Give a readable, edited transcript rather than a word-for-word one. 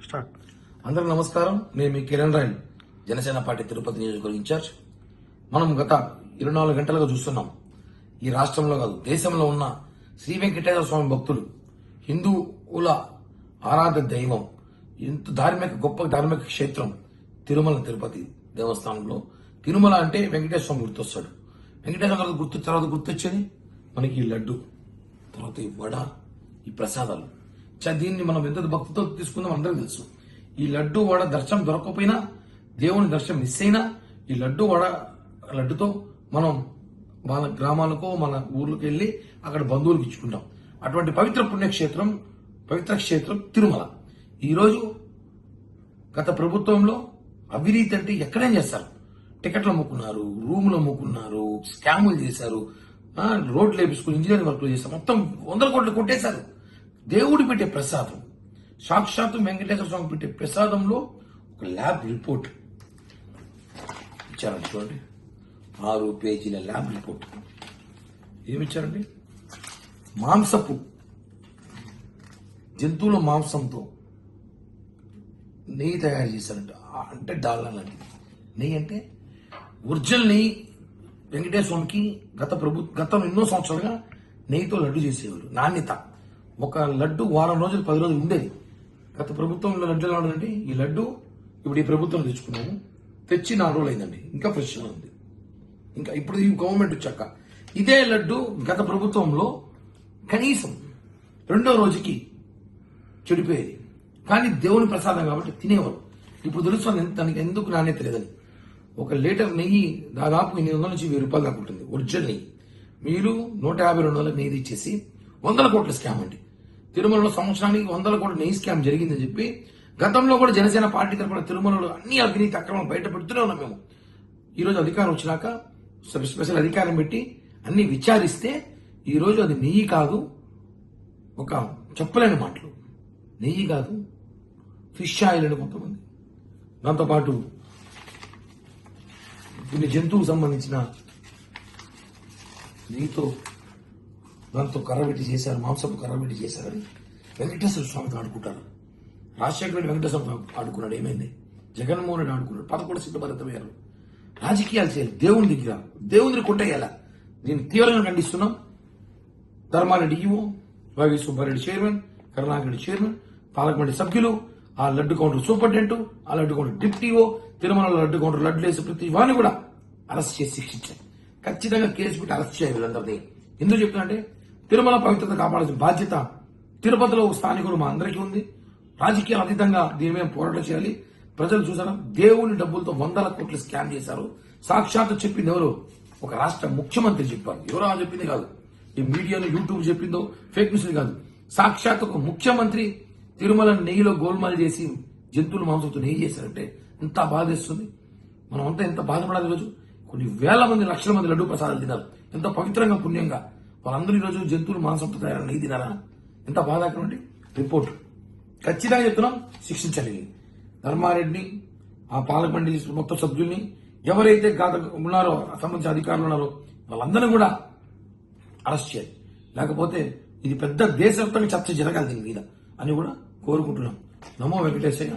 Start. అందరికి నమస్కారం. నేను మీ కిరణ్ రాయల్, జనసేన పార్టీ తిరుపతి నియోజకవర్గ ఇన్ఛార్జ్. మనం గత 24 గంటలుగా చూస్తున్నాం, ఈ రాష్ట్రంలో కాదు దేశంలో ఉన్న శ్రీ వెంకటేశ్వర స్వామి భక్తులు, హిందువుల ఆరాధ్య దైవం, గొప్ప ధార్మిక క్షేత్రం తిరుమల తిరుపతి దేవస్థానంలో. తిరుమల అంటే వెంకటేశ్వర స్వామి గుర్తొస్తాడు. వెంకటేశ్వర తర్వాత గుర్తొచ్చేది మనకి ఈ లడ్డు, తర్వాత ఈ వడ, ఈ ప్రసాదాలు. దీన్ని మనం ఎంత భక్తితో తీసుకుందాం అందరికీ తెలుసు. ఈ లడ్డు వడ దర్శనం దొరకకపోయినా, దేవుని దర్శనం మిస్ అయినా, ఈ లడ్డుతో మనం మన గ్రామాలకు మన ఊర్లకు వెళ్లి అక్కడ బంధువులకు ఇచ్చుకుంటాం. అటువంటి పవిత్ర క్షేత్రం తిరుమల. ఈరోజు గత ప్రభుత్వంలో అవినీతి అంటే ఎక్కడేం చేస్తారు. టికెట్లు అమ్ముకున్నారు, రూములు అమ్ముకున్నారు, స్కాములు చేశారు, రోడ్లు వేపించుకుని ఇంజనీరింగ్ వర్క్లు చేశారు, మొత్తం 100 కోట్లు కొట్టేశారు. దేవుడు పెట్టే ప్రసాదం, సాక్షాత్తు వెంకటేశ్వర స్వామి పెట్టే ప్రసాదంలో ఒక ల్యాబ్ రిపోర్ట్ ఇచ్చారండి. చూడండి, 6 పేజీల ల్యాబ్ రిపోర్ట్. ఏమిచ్చారండి? జంతువుల మాంసంతో నెయ్యి తయారు చేశారంట. అంటే డాల్డా లాంటిది నెయ్యి. అంటే ఒరిజినల్ నెయ్యి. వెంకటేశ్వర స్వామికి గతం ఎన్నో సంవత్సరాలుగా నెయ్యితో లడ్డు చేసేవారు. నాణ్యత. ఒక లడ్డు వారం రోజులు 10 రోజులు ఉండేది. గత ప్రభుత్వంలో లడ్డు ఎలా ఉండదండి, ఈ లడ్డు ఇప్పుడు ఈ ప్రభుత్వం తెచ్చుకున్నాము, తెచ్చి 4 రోజులు అయిందండి, ఇంకా ఫ్రెష్గా ఉంది. ఇంకా ఇప్పుడు ఈ గవర్నమెంట్ వచ్చాక ఇదే లడ్డు గత ప్రభుత్వంలో కనీసం 2వ రోజుకి చెడిపోయేది. కానీ దేవుని ప్రసాదం కాబట్టి తినేవారు. ఇప్పుడు తెలుస్తుంది దానికి ఎందుకు నాణ్యత లేదని. 1 లీటర్ నెయ్యి దాదాపు 800 నుంచి 1000 రూపాయలు దాకా ఉంటుంది ఒరిజినల్ నెయ్యి. మీరు 150-200 నెయ్యి ఇచ్చేసి 100 కోట్ల స్కామ్ అండి. తిరుమలలో సంవత్సరానికి 100 కోట్ల నెయ్యి స్కామ్ జరిగిందని చెప్పి గతంలో కూడా జనసేన పార్టీ తరఫున తిరుమలలో అన్ని అవినీతి అక్రమం బయట పెడుతూనే ఉన్నాం మేము. ఈరోజు అధికారం వచ్చినాక స్పెషల్ అధికారం పెట్టి అన్ని విచారిస్తే ఈరోజు అది నెయ్యి కాదు, ఒక చెప్పలేని మాటలు, నెయ్యి కాదు ఫిష్ ఆయిల్ అని కొంతమంది, దాంతోపాటు కొన్ని జంతువుకు సంబంధించిన నెయ్యితో దాంతో కర్రబెట్టి చేశారు, మాంసపు కర్రబెట్టి చేశారని వెంకటేశ్వర స్వామితో ఆడుకుంటారు. రాజశేఖర రెడ్డి వెంకటేశ్వర స్వామి ఆడుకున్నాడు, ఏమైంది? జగన్మోహన్ రెడ్డి ఆడుకున్నాడు, 11 సీట్లు భరితమయ్యారు. రాజకీయాలు చేయాలి, దేవుని కొట్టేయాలా. దీన్ని తీవ్రంగా ఖండిస్తున్నాం. Dharma Reddy EO, YV Subba Reddy chairman, Karunakar Reddy chairman, పాలకమండలి సభ్యులు, ఆ లడ్డు కౌంటర్ సూపరింటెండెంట్, ఆ laddu counter deputy EO, Tirumala laddu counter laddu వేసి ప్రతి వారిని కూడా అరెస్ట్ చేసి శిక్షించారు. ఖచ్చితంగా కేసు పెట్టి అరెస్ట్ చేయాలి వీళ్ళందరినీ. ఎందుకు చెప్తున్నా అంటే తిరుమల పవిత్రత కాపాడాల్సిన బాధ్యత తిరుపతిలో స్థానికులు మా అందరికీ ఉంది. రాజకీయాలు అతీతంగా దీని మీద పోరాటం చేయాలి. ప్రజలు చూసారా, దేవుని డబ్బులతో 100 కోట్లు స్కామ్ చేశారు. సాక్షాత్తు చెప్పింది ఎవరు? ఒక రాష్ట్ర ముఖ్యమంత్రి చెప్పారు. ఎవరో చెప్పింది కాదు, ఈ మీడియాలో యూట్యూబ్ చెప్పిందో ఫేక్ న్యూస్ కాదు. సాక్షాత్ ఒక ముఖ్యమంత్రి తిరుమల నెయ్యిలో గోల్మాల్ చేసి జంతువుల మాంసంతో నెయ్యి చేశారంటే ఎంత బాధేస్తుంది. మనం అంతా ఎంత బాధపడాలి. ఈరోజు కొన్ని వేల మంది, లక్షల మంది లడ్డు ప్రసాదాలు తిన్నారు, ఎంత పవిత్రంగా పుణ్యంగా. వాళ్ళందరూ ఈరోజు జంతువులు మాంసంతో తయారైన నెయ్యి తినారా? ఎంత బాధాకరం. రిపోర్ట్ ఖచ్చితంగా చెప్తున్నాం, శిక్షించాలి. ధర్మారెడ్డిని, ఆ పాలకమండలి మొత్తం సభ్యుల్ని, ఎవరైతే ఉన్నారో సంబంధించిన అధికారులు ఉన్నారో వాళ్ళందరినీ కూడా అరెస్ట్ చేయాలి. లేకపోతే ఇది పెద్ద దేశవ్యాప్తంగా చర్చ జరగాలి దీని మీద అని కూడా కోరుకుంటున్నాం. నమో వెంకటేశయ్య.